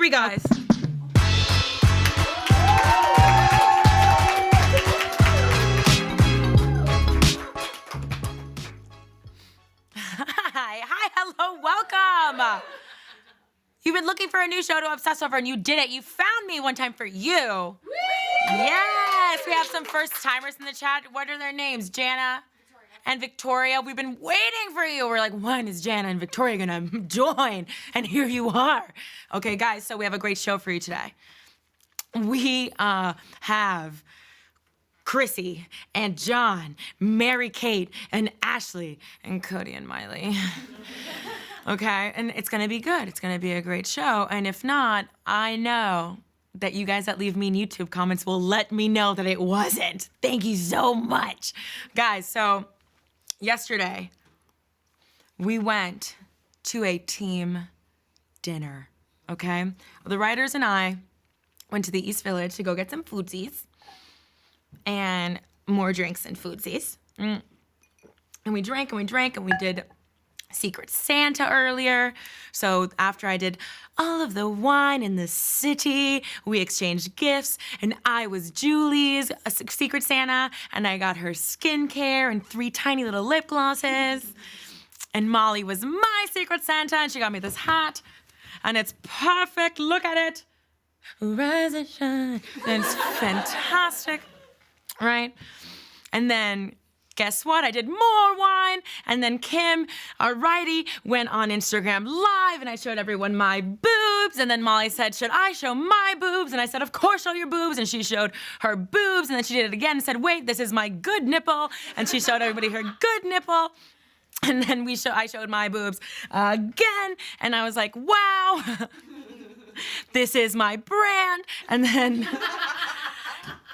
Here we go, guys. Hi, hello, welcome. You've been looking for a new show to obsess over and you did it. You found me one time for you. Yes, we have some first timers in the chat. What are their names? Jana and Victoria. We've been waiting for you. We're like, when is Jana and Victoria gonna join? And here you are. Okay, guys, so we have a great show for you today. We have Chrissy and John, Mary Kate and Ashley and Cody and Miley. Okay, and it's gonna be good. It's gonna be a great show. And if not, I know that you guys that leave mean YouTube comments will let me know that it wasn't. Thank you so much. Guys, so yesterday, we went to a team dinner, okay? The writers and I went to the East Village to go get some foodsies and more drinks and foodsies. And we drank and we drank and we did Secret Santa earlier. So after I did all of the wine in the city, we exchanged gifts, and I was Julie's Secret Santa, and I got her skincare and 3 tiny little lip glosses. And Molly was my Secret Santa, and she got me this hat, and it's perfect. Look at it. Rise and shine. And it's fantastic, right? And then guess what? I did more wine, and then Kim, our righty, went on Instagram Live, and I showed everyone my boobs, and then Molly said, should I show my boobs? And I said, of course, show your boobs, and she showed her boobs, and then she did it again and said, wait, this is my good nipple, and she showed everybody her good nipple, and then I showed my boobs again, and I was like, wow, this is my brand, and then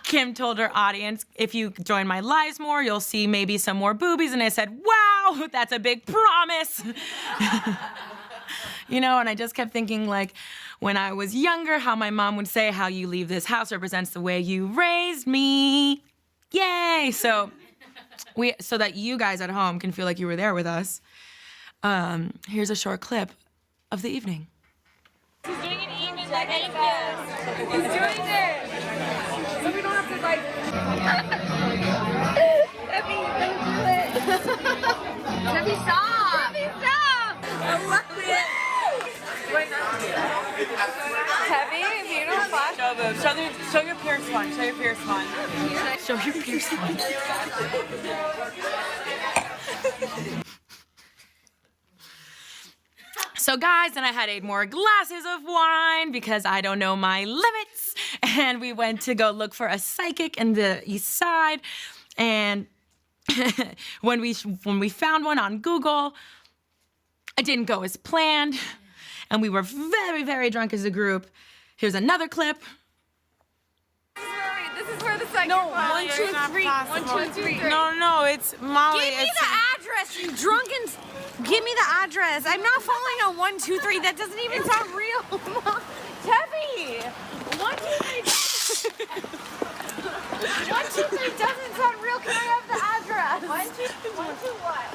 Kim told her audience, if you join my lives more, you'll see maybe some more boobies. And I said, wow, that's a big promise. You know, and I just kept thinking, like, when I was younger, how my mom would say, how you leave this house represents the way you raised me. Yay. So that you guys at home can feel like you were there with us, here's a short clip of the evening. He's doing an evening like this. He's doing this. So we don't have to like. Tefi, don't do it. Tefi, stop. Tefi, stop. I love it. Wait, Tefi, if you don't flash. Show boobs. Show your pierced one. Show your pierced one. Show your pierced one. So guys, then I had 8 more glasses of wine because I don't know my limits. And we went to go look for a psychic in the East Side. And when we found one on Google, it didn't go as planned. And we were very, very drunk as a group. Here's another clip. This is where the psychic No, was. 1, 2, 3. 1, 2, 3. No, it's Molly. Give me the address, you drunken. Give me the address. I'm not following a 1, 2, 3. That doesn't even sound real. Tefi! 1, 2, 3. 1, 2, 3 doesn't sound real. Can I have the address? 1, 2, what?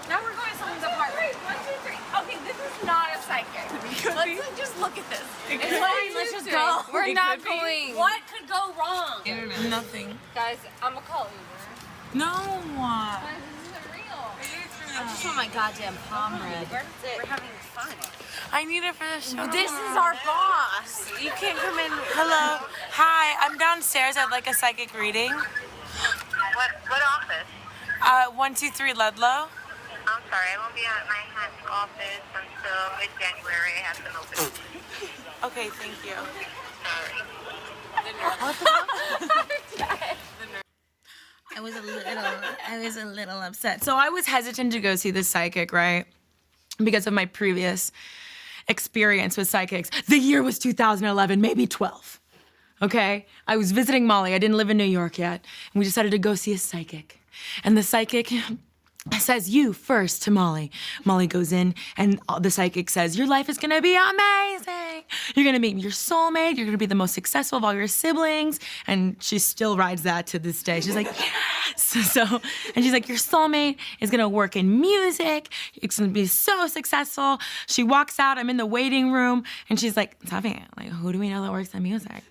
Now we're going to someone's apartment. 1, 2, 3. Okay, this is not a psychic. Let's just look at this. It's fine. Let's just go. We're not going. What could go wrong? Nothing. Guys, I'm gonna call Uber. No. Guys, this isn't real. I just want my goddamn palm read. We're having fun. I need it for the show. This is our boss. You can't come in. Hello. Hi, I'm downstairs. I'd like a psychic reading. What office? 123 Ludlow. I'm sorry, I won't be at my aunt's office until mid-January. I have some open. Okay, thank you. Sorry. I was a little upset. So I was hesitant to go see the psychic, right? Because of my previous experience with psychics. The year was 2011, maybe 12. Okay? I was visiting Molly. I didn't live in New York yet. And we decided to go see a psychic. And the psychic says, you first to Molly. Molly goes in, and the psychic says, your life is gonna be amazing. You're gonna meet your soulmate. You're gonna be the most successful of all your siblings. And she still rides that to this day. She's like, yes. And she's like, your soulmate is gonna work in music. It's gonna be so successful. She walks out, I'm in the waiting room, and she's like, Tefi, like, who do we know that works in music?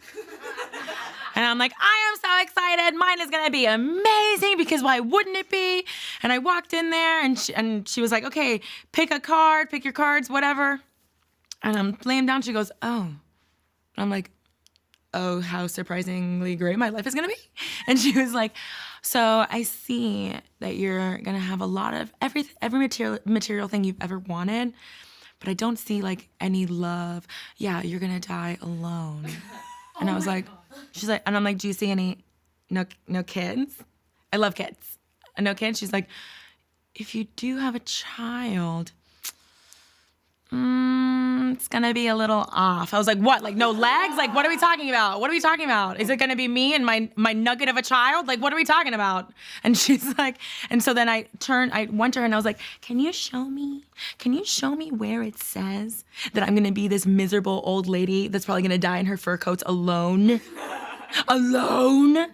And I'm like, I am so excited. Mine is gonna be amazing because why wouldn't it be? And I walked in there and she was like, okay, pick a card, pick your cards, whatever. And I'm laying down, she goes, oh. And I'm like, oh, how surprisingly great my life is gonna be. And she was like, so I see that you're gonna have a lot of every material thing you've ever wanted, but I don't see like any love. Yeah, you're gonna die alone. And I was like, she's like, and I'm like, do you see any, no kids? I love kids. No kids? She's like, if you do have a child, it's gonna be a little off. I was like, what? Like no legs? Like what are we talking about? What are we talking about? Is it gonna be me and my nugget of a child? Like what are we talking about? And she's like, and so then I went to her and I was like, can you show me where it says that I'm gonna be this miserable old lady that's probably gonna die in her fur coats alone? Alone?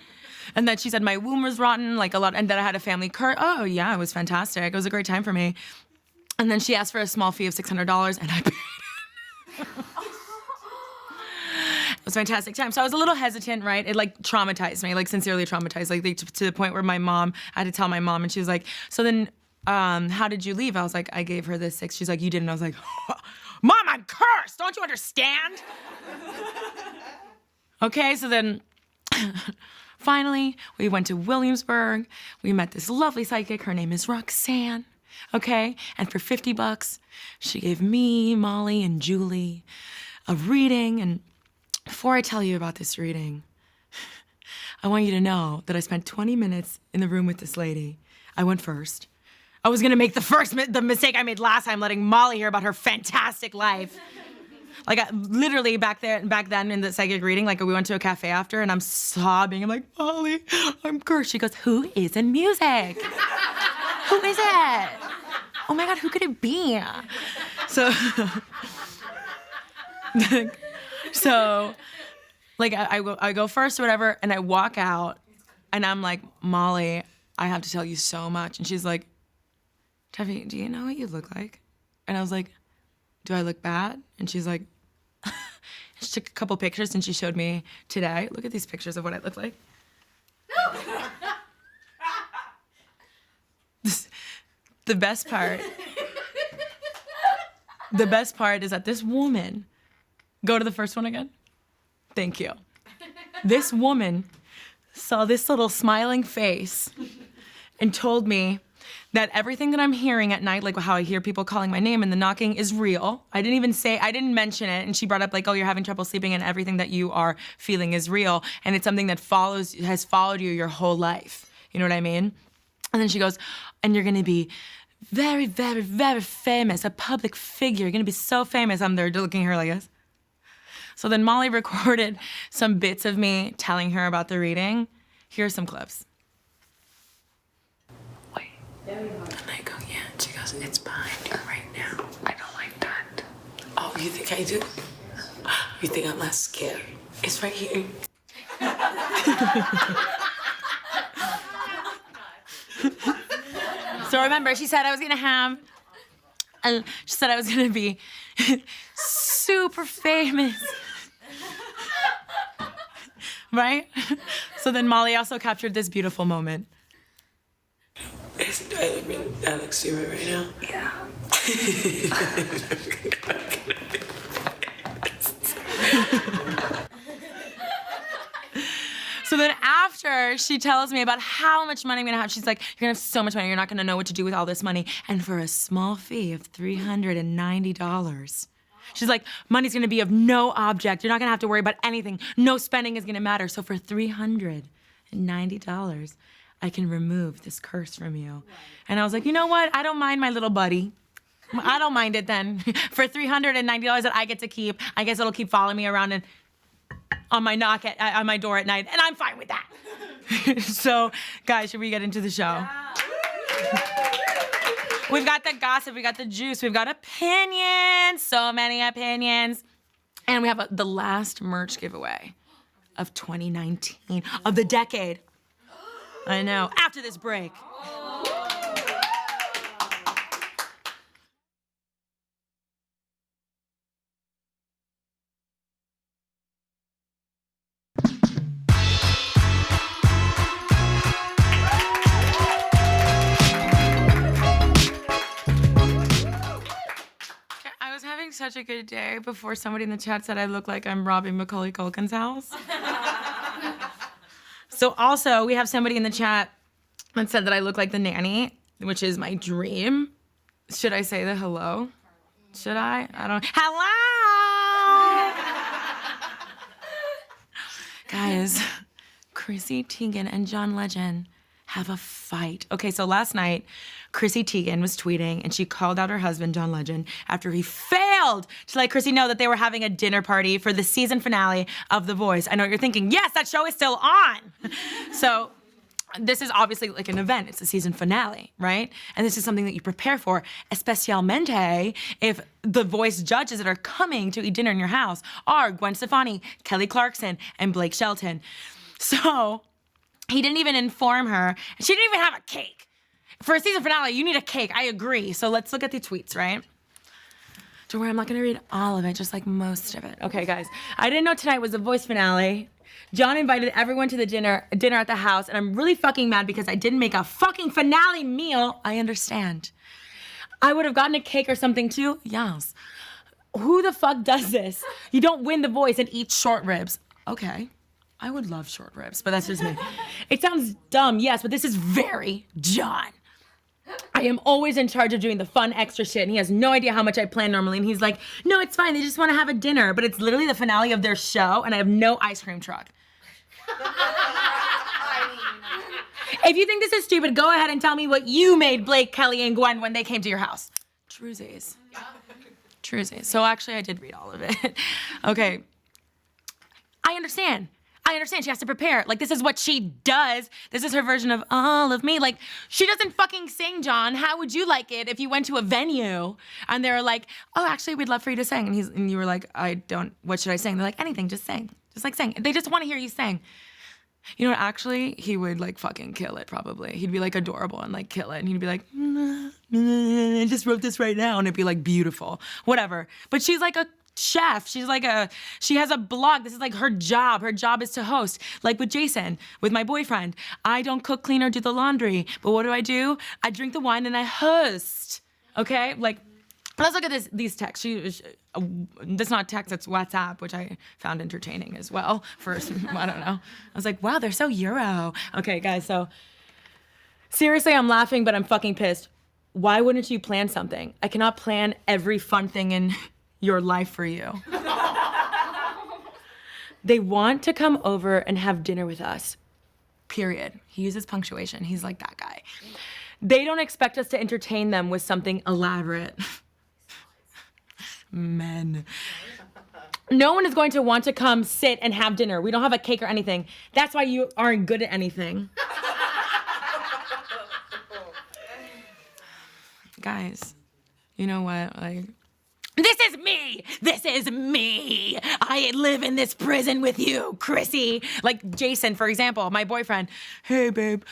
And then she said my womb was rotten, like a lot, and that I had a family curse. Oh yeah, it was fantastic. It was a great time for me. And then she asked for a small fee of $600, and I paid it. It was a fantastic time. So I was a little hesitant, right? It like traumatized me, like sincerely traumatized, like to the point where I had to tell my mom, and she was like, so then how did you leave? I was like, I gave her the 6. She's like, you didn't. I was like, Mom, I'm cursed. Don't you understand? Okay, so then finally we went to Williamsburg. We met this lovely psychic. Her name is Roxanne. Okay, and for $50, she gave me, Molly, and Julie a reading. And before I tell you about this reading, I want you to know that I spent 20 minutes in the room with this lady. I went first. I was gonna make the mistake I made last time, letting Molly hear about her fantastic life. Like literally back then in the psychic reading, like we went to a cafe after, and I'm sobbing. I'm like, Molly, I'm cursed. She goes, who is in music? Who is it? Oh my God, who could it be? So, like I go first or whatever, and I walk out, and I'm like, Molly, I have to tell you so much. And she's like, Tefi, do you know what you look like? And I was like, do I look bad? And she's like, she took a couple pictures and she showed me today. Look at these pictures of what I look like. The best part is that this woman, go to the first one again. Thank you. This woman saw this little smiling face and told me that everything that I'm hearing at night, like how I hear people calling my name and the knocking, is real. I didn't mention it, and she brought up like, oh, you're having trouble sleeping, and everything that you are feeling is real, and it's something that has followed you your whole life. You know what I mean? And then she goes, and you're gonna be very, very, very famous, a public figure. You're gonna be so famous. I'm there looking at her like this. So then Molly recorded some bits of me telling her about the reading. Here's some clips. Wait. And I go, yeah. And she goes, it's behind you right now. I don't like that. Oh, you think I do? You think I'm not scared? It's right here. So remember, she said I was gonna be super famous. Right? So then Molly also captured this beautiful moment. Do I look stupid right now? Yeah. So then after she tells me about how much money I'm gonna have, she's like, you're gonna have so much money, you're not gonna know what to do with all this money. And for a small fee of $390, she's like, money's gonna be of no object. You're not gonna have to worry about anything. No spending is gonna matter. So for $390, I can remove this curse from you. And I was like, you know what? I don't mind my little buddy. I don't mind it then. For $390 that I get to keep, I guess it'll keep following me around and on my on my door at night, and I'm fine with that. So, guys, should we get into the show? Yeah. We've got the gossip, we got the juice, we've got opinions, so many opinions. And we have the last merch giveaway of 2019, of the decade. I know. After this break. I was having such a good day before somebody in the chat said I look like I'm robbing Macaulay Culkin's house. So also, we have somebody in the chat that said that I look like the nanny, which is my dream. Should I say the hello? Should I? I don't. Hello! Guys, Chrissy Teigen and John Legend have a fight. Okay, so last night, Chrissy Teigen was tweeting and she called out her husband, John Legend, after he failed to let Chrissy know that they were having a dinner party for the season finale of The Voice. I know what you're thinking. Yes, that show is still on. So this is obviously like an event. It's the season finale, right? And this is something that you prepare for, especialmente if The Voice judges that are coming to eat dinner in your house are Gwen Stefani, Kelly Clarkson, and Blake Shelton. So he didn't even inform her. She didn't even have a cake. For a season finale, you need a cake. I agree. So let's look at the tweets, right? Don't worry, I'm not gonna read all of it, just like most of it. Okay, guys. I didn't know tonight was the Voice finale. John invited everyone to the dinner at the house, and I'm really fucking mad because I didn't make a fucking finale meal. I understand. I would have gotten a cake or something too. Yes. Who the fuck does this? You don't win The Voice and eat short ribs. Okay. I would love short ribs, but that's just me. It sounds dumb, yes, but this is very John. I am always in charge of doing the fun extra shit, and he has no idea how much I plan normally, and he's like, no, it's fine, they just want to have a dinner, but it's literally the finale of their show, and I have no ice cream truck. If you think this is stupid, go ahead and tell me what you made Blake, Kelly, and Gwen when they came to your house. Truesies. Truesies. So actually, I did read all of it. Okay. I understand. She has to prepare. Like, this is what she does. This is her version of all of me. Like, she doesn't fucking sing, John. How would you like it if you went to a venue and they were like, oh, actually, we'd love for you to sing. And you were like, what should I sing? They're like, anything, just sing. Just like sing. They just want to hear you sing. You know what, actually, he would like fucking kill it probably. He'd be like adorable and like kill it. And he'd be like, I just wrote this right now. And it'd be like beautiful, whatever. But she's like a chef. She has a blog. This is like her job. Her job is to host. Like with Jason, with my boyfriend. I don't cook, clean, or do the laundry. But what do? I drink the wine and I host. Okay? Like, let's look at these texts. That's not text, it's WhatsApp, which I found entertaining as well. First, I don't know. I was like, wow, they're so Euro. Okay, guys, so seriously, I'm laughing, but I'm fucking pissed. Why wouldn't you plan something? I cannot plan every fun thing in your life for you. They want to come over and have dinner with us, period. He uses punctuation. He's like that guy. They don't expect us to entertain them with something elaborate. Men. No one is going to want to come sit and have dinner. We don't have a cake or anything. That's why you aren't good at anything. Guys, you know what? Like, this is me. This is me. I live in this prison with you, Chrissy. Like Jason, for example, my boyfriend. Hey, babe,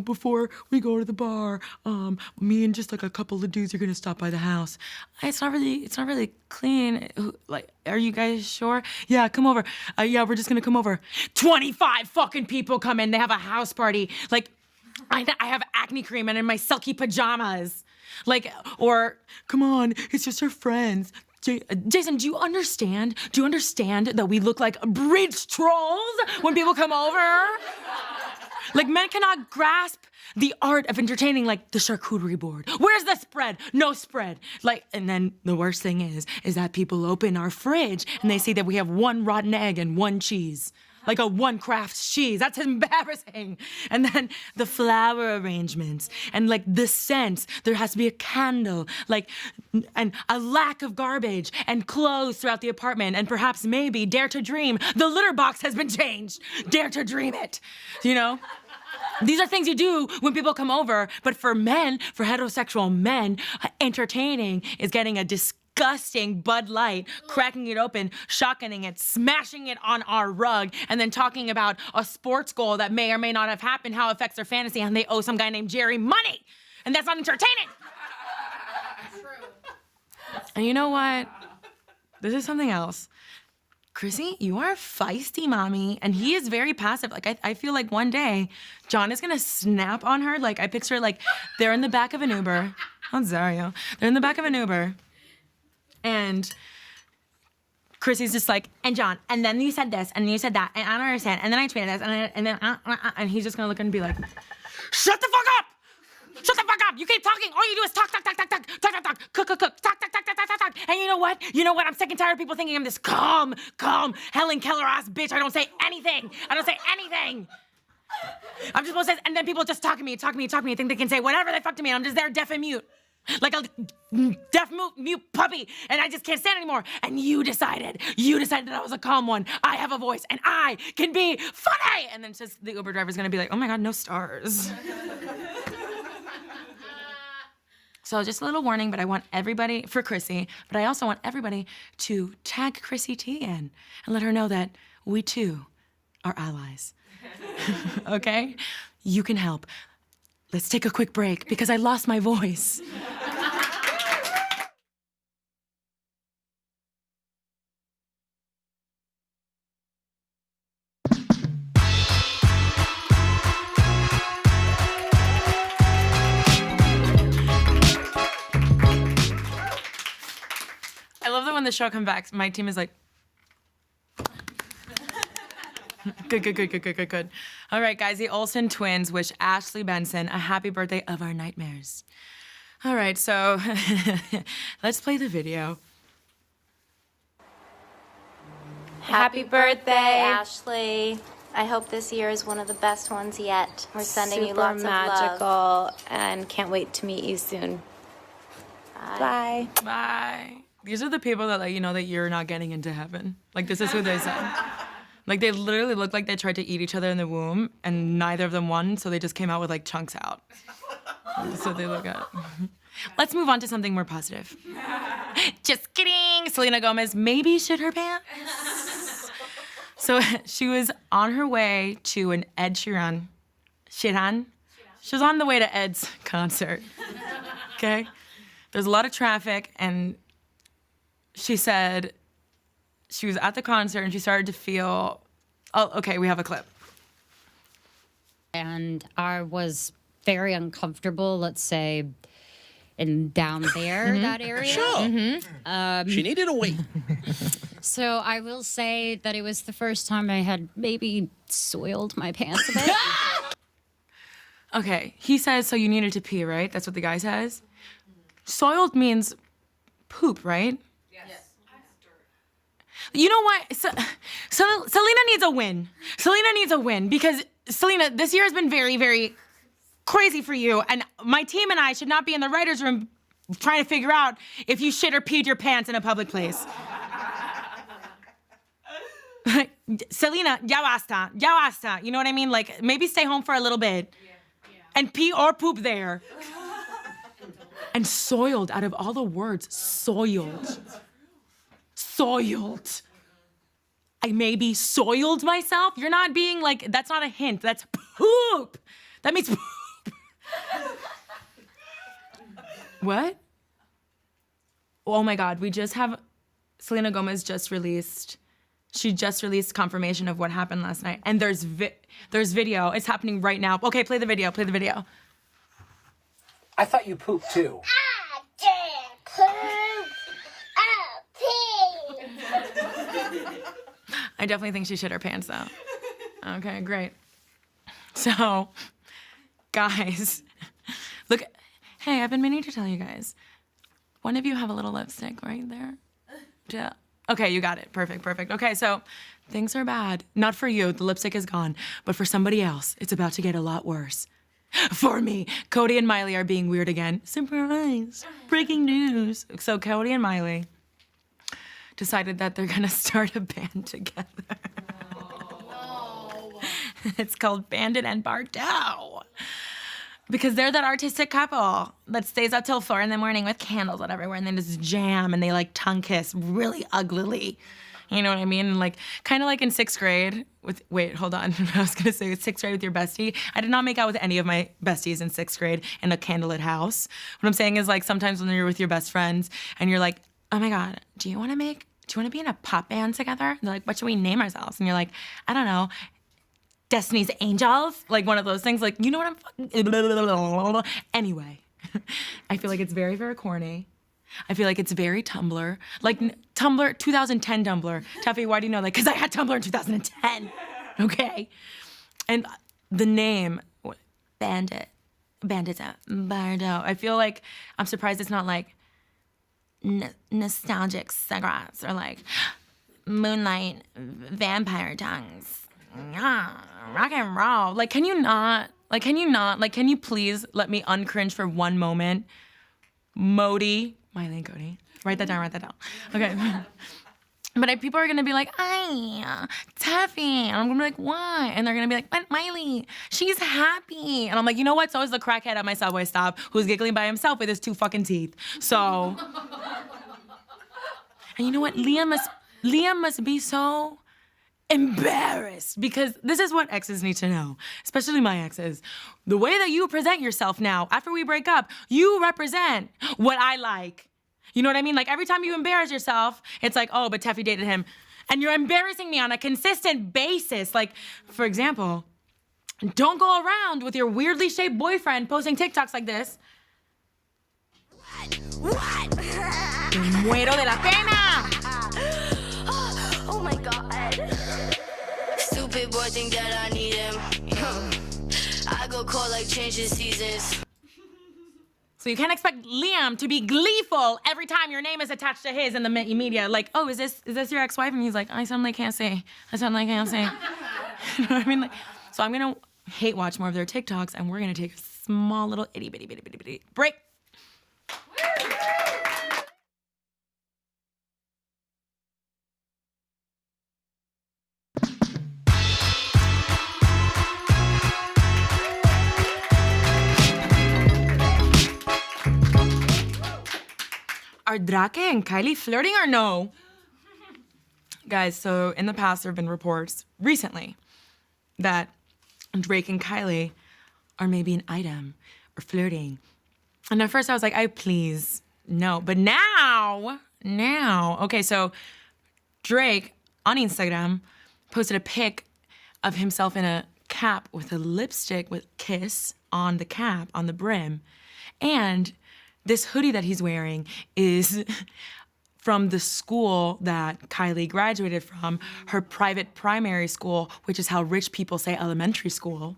before we go to the bar, me and just like a couple of dudes are gonna stop by the house. It's not really clean. Like, are you guys sure? Yeah, come over. Yeah, we're just gonna come over. 25 fucking people come in. They have a house party. Like, I have acne cream and in my silky pajamas. Like, or, come on, it's just our friends. Jason, do you understand? Do you understand that we look like bridge trolls when people come over? Like, men cannot grasp the art of entertaining, like the charcuterie board. Where's the spread? No spread. Like, and then the worst thing is that people open our fridge and they see that we have one rotten egg and one cheese. Like a one Kraft cheese. That's embarrassing. And then the flower arrangements and like the scents. There has to be a candle, like, and a lack of garbage and clothes throughout the apartment. And perhaps maybe, dare to dream, the litter box has been changed. Dare to dream it, you know? These are things you do when people come over. But for men, for heterosexual men, entertaining is getting a disgusting Bud Light, cracking it open, shotgunning it, smashing it on our rug, and then talking about a sports goal that may or may not have happened, how it affects their fantasy, and they owe some guy named Jerry money. And that's not entertaining. And you know what? This is something else. Chrissy, you are a feisty mommy, and he is very passive. Like, I feel like one day, John is gonna snap on her. Like, I picture, like, they're in the back of an Uber. How dare you? They're in the back of an Uber, and Chrissy's just like, and John, and then you said this, and you said that, and I don't understand, and then I tweeted this, and he's just gonna look and be like, shut the fuck up! Shut the fuck up! You keep talking. All you do is talk, cook, talk. And you know what? You know what? I'm sick and tired of people thinking I'm this calm, Helen Keller ass bitch. I don't say anything. I'm just supposed to say, and then people just talk to me, think they can say whatever they fuck to me, and I'm just there deaf and mute. Like a deaf mute puppy, and I just can't stand anymore. And you decided that I was a calm one. I have a voice, and I can be funny. And then just the Uber driver's gonna be like, oh my God, no stars. So just a little warning, but I want everybody, for Chrissy, but I also want everybody to tag Chrissy Teigen and let her know that we too are allies. Okay? You can help. Let's take a quick break because I lost my voice. I love that when the show comes back, my team is like, good. All right, guys, the Olsen twins wish Ashley Benson a happy birthday of our nightmares. All right, so let's play the video. Happy birthday, Ashley. I hope this year is one of the best ones yet. We're sending you lots of love. And can't wait to meet you soon. Bye. Bye. These are the people that let you know that you're not getting into heaven. Like, this is who they said. Like, they literally look like they tried to eat each other in the womb, and neither of them won, so they just came out with, like, chunks out. So they look at. Let's move on to something more positive. Just kidding. Selena Gomez maybe shit her pants. So she was on her way to an Ed Sheeran. She was on the way to Ed's concert. Okay? There's a lot of traffic, and she said she was at the concert and she started to feel, oh, okay, we have a clip. And I was very uncomfortable, let's say, down there, that area. Sure. She needed a wait. So I will say that it was the first time I had maybe soiled my pants a bit. Okay, he says, so you needed to pee, right? That's what the guy says. Soiled means poop, right? You know what? Selena needs a win. Selena needs a win because, Selena, this year has been very, very crazy for you. And my team and I should not be in the writer's room trying to figure out if you shit or peed your pants in a public place. Selena, ya basta. You know what I mean? Like, maybe stay home for a little bit and pee or poop there. And soiled, out of all the words, soiled. Soiled. I maybe soiled myself. You're not being like, that's not a hint. That's poop. That means poop. What? Oh my God, we just have, Selena Gomez she just released confirmation of what happened last night. And there's video. It's happening right now. Okay, play the video. I thought you pooped too. I definitely think she shit her pants though. Okay, great. So, guys, look, hey, I've been meaning to tell you guys. One of you have a little lipstick right there. Yeah. Okay, you got it. Perfect. Okay, so things are bad. Not for you, the lipstick is gone, but for somebody else, it's about to get a lot worse. For me, Cody and Miley are being weird again. Surprise, breaking news. So Cody and Miley decided that they're gonna start a band together. Oh, no. It's called Bandit and Bardot. Because they're that artistic couple that stays up till 4 a.m. with candles out everywhere, and then just jam, and they like tongue kiss really uglily. You know what I mean? And like, kind of like in 6th grade wait, hold on. I was gonna say 6th grade with your bestie. I did not make out with any of my besties in 6th grade in a candlelit house. What I'm saying is like, sometimes when you're with your best friends and you're like, oh my God, do you wanna be in a pop band together? And they're like, what should we name ourselves? And you're like, I don't know, Destiny's Angels? Like one of those things, like, you know what I'm fucking, anyway. I feel like it's very, very corny. I feel like it's very Tumblr. Like Tumblr, 2010 Tumblr. Tefi, why do you know that? Because I had Tumblr in 2010, okay? And the name, Bandit, Bardo. I feel like, I'm surprised it's not like nostalgic cigarettes or like moonlight vampire tongues. Yeah, rock and roll. Like, can you please let me uncringe for one moment? Miley and Cody. Write that down. Okay. But people are gonna be like, ay, Tefi. And I'm gonna be like, why? And they're gonna be like, but Miley, she's happy. And I'm like, you know what? So is the crackhead at my Subway stop who's giggling by himself with his 2 fucking teeth. So. And you know what? Liam must be so embarrassed, because this is what exes need to know, especially my exes. The way that you present yourself now, after we break up, you represent what I like. You know what I mean? Like, every time you embarrass yourself, it's like, oh, but Tefi dated him. And you're embarrassing me on a consistent basis. Like, for example, don't go around with your weirdly shaped boyfriend posting TikToks like this. What? Me muero de la pena. Oh my God. Stupid boy think that I need him. I go cold like changing seasons. So you can't expect Liam to be gleeful every time your name is attached to his in the media. Like, oh, is this your ex-wife? And he's like, I suddenly can't say. You know what I mean? Like, so I'm gonna hate watch more of their TikToks, and we're gonna take a small little itty bitty break. Are Drake and Kylie flirting or no? Guys, so in the past, there have been reports recently that Drake and Kylie are maybe an item or flirting. And at first I was like, please, no. But now, okay, so Drake on Instagram posted a pic of himself in a cap with a lipstick with kiss on the cap, on the brim. And this hoodie that he's wearing is from the school that Kylie graduated from, her private primary school, which is how rich people say elementary school,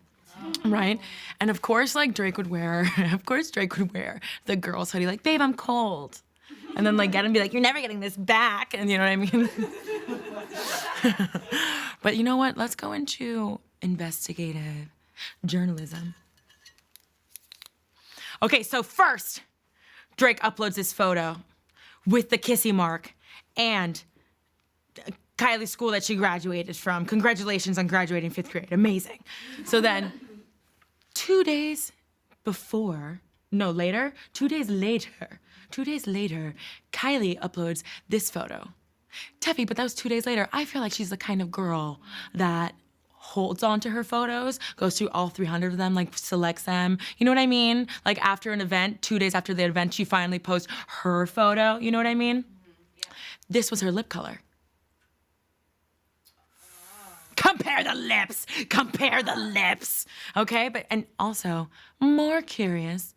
right? And of course, like Drake would wear the girl's hoodie, like, babe, I'm cold. And then like get him, be like, you're never getting this back. And you know what I mean? But you know what? Let's go into investigative journalism. Okay, so first, Drake uploads this photo with the kissy mark and Kylie's school that she graduated from. Congratulations on graduating 5th grade. Amazing. So then 2 days later, Kylie uploads this photo. Tefi, but that was 2 days later. I feel like she's the kind of girl that holds on to her photos, goes through all 300 of them, like selects them. You know what I mean? Like after an event, 2 days after the event, she finally posts her photo. You know what I mean? Yeah. This was her lip color. Compare the lips. Okay, and also, more curious,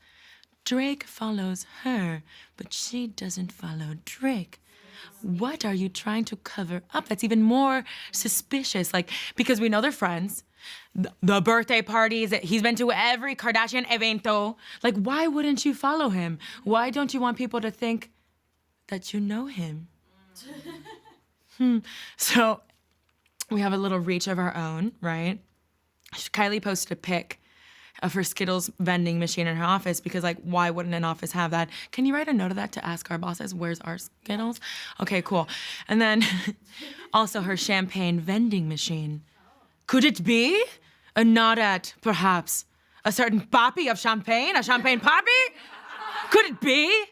Drake follows her, but she doesn't follow Drake. What are you trying to cover up? That's even more suspicious. Like, because we know they're friends. The birthday parties, he's been to every Kardashian evento. Like, why wouldn't you follow him? Why don't you want people to think that you know him? So we have a little reach of our own, right? Kylie posted a pic of her Skittles vending machine in her office because, like, why wouldn't an office have that? Can you write a note of that to ask our bosses, where's our Skittles? Okay, cool. And then also her champagne vending machine. Could it be a nod at, perhaps, A certain poppy of champagne? A champagne poppy? Could it be?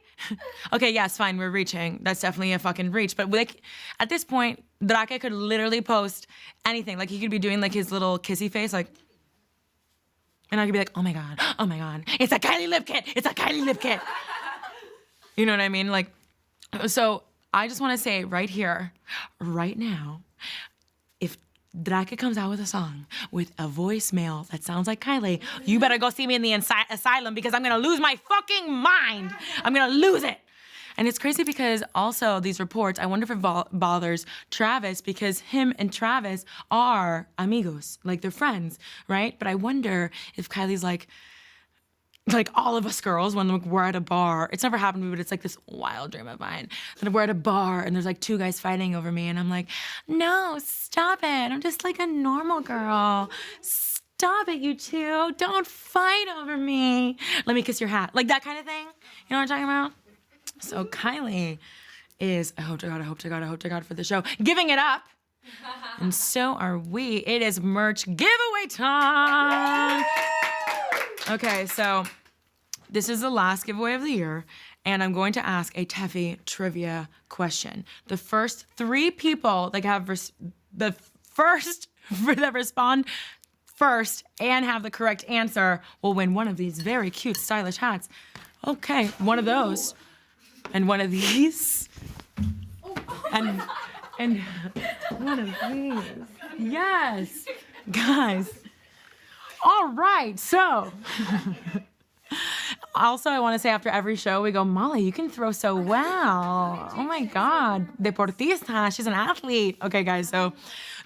Okay, yes, fine, we're reaching. That's definitely a fucking reach. But like, at this point, Drake could literally post anything. Like, he could be doing like his little kissy face, like, and I could be like, oh my God, it's a Kylie lip kit, it's a Kylie lip kit. You know what I mean? Like, so I just want to say right here, right now, if Drake comes out with a song with a voicemail that sounds like Kylie, you better go see me in the asylum because I'm going to lose my fucking mind. I'm going to lose it. And it's crazy because also these reports, I wonder if it bothers Travis because him and Travis are amigos, like they're friends, right? But I wonder if Kylie's like all of us girls, when we're at a bar, it's never happened to me, but it's like this wild dream of mine. That we're at a bar and there's like two guys fighting over me and I'm like, no, stop it. I'm just like a normal girl. Stop it, you two. Don't fight over me. Let me kiss your hat. Like that kind of thing. You know what I'm talking about? So Kylie is, I hope to God for the show, giving it up. And so are we. It is merch giveaway time. Okay, so this is the last giveaway of the year, and I'm going to ask a Tefi trivia question. The first 3 people that have that respond first and have the correct answer will win one of these very cute, stylish hats. Okay, one of those, and one of these, and one of these. Yes, guys. All right, so. Also, I want to say after every show, we go, Molly, you can throw so well. Oh my God, deportista, she's an athlete. Okay, guys, so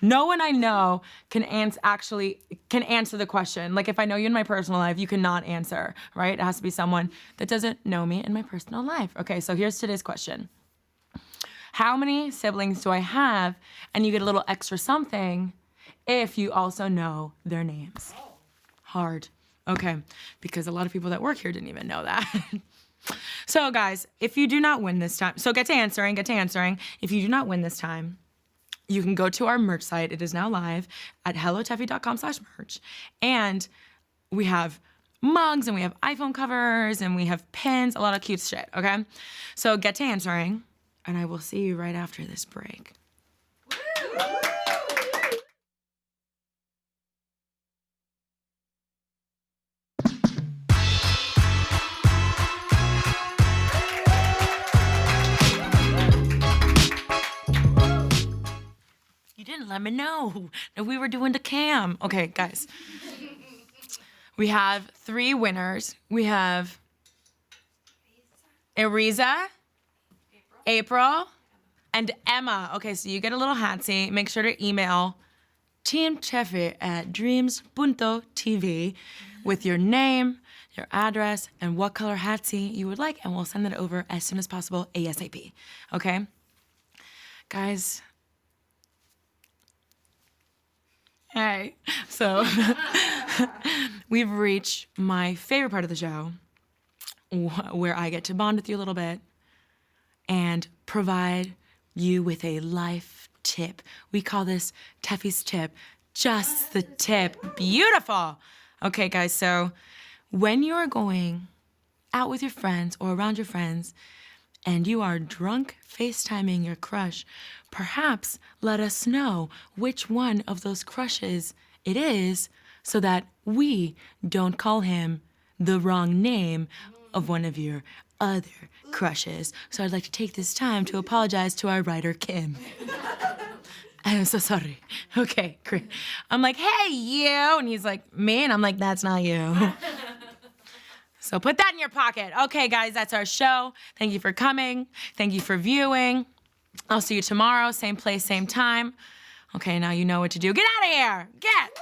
no one I know can answer the question. Like if I know you in my personal life, you cannot answer, right? It has to be someone that doesn't know me in my personal life. Okay, so here's today's question. How many siblings do I have? And you get a little extra something if you also know their names. Hard. Okay, because a lot of people that work here didn't even know that. So guys, if you do not win this time, so get to answering. If you do not win this time, you can go to our merch site. It is now live at hellotefi.com/merch. And we have mugs and we have iPhone covers and we have pins, a lot of cute shit, okay? So get to answering and I will see you right after this break. You didn't let me know that we were doing the cam. Okay, guys. We have 3 winners. We have Ariza, April, and Emma. Okay, so you get a little hatsy. Make sure to email teamtefi@dreams.tv with your name, your address, and what color hatsy you would like, and we'll send it over as soon as possible, ASAP. Okay? Guys. All right, so we've reached my favorite part of the show where I get to bond with you a little bit and provide you with a life tip. We call this Tefi's tip, just the tip. Beautiful. Okay, guys, so when you are going out with your friends or around your friends and you are drunk FaceTiming your crush, perhaps let us know which one of those crushes it is so that we don't call him the wrong name of one of your other crushes. So I'd like to take this time to apologize to our writer, Kim. I'm so sorry. Okay, great. I'm like, hey, you. And he's like, me? And I'm like, that's not you. So put that in your pocket. Okay, guys, that's our show. Thank you for coming. Thank you for viewing. I'll see you tomorrow, same place, same time. Okay, now you know what to do. Get out of here. Get.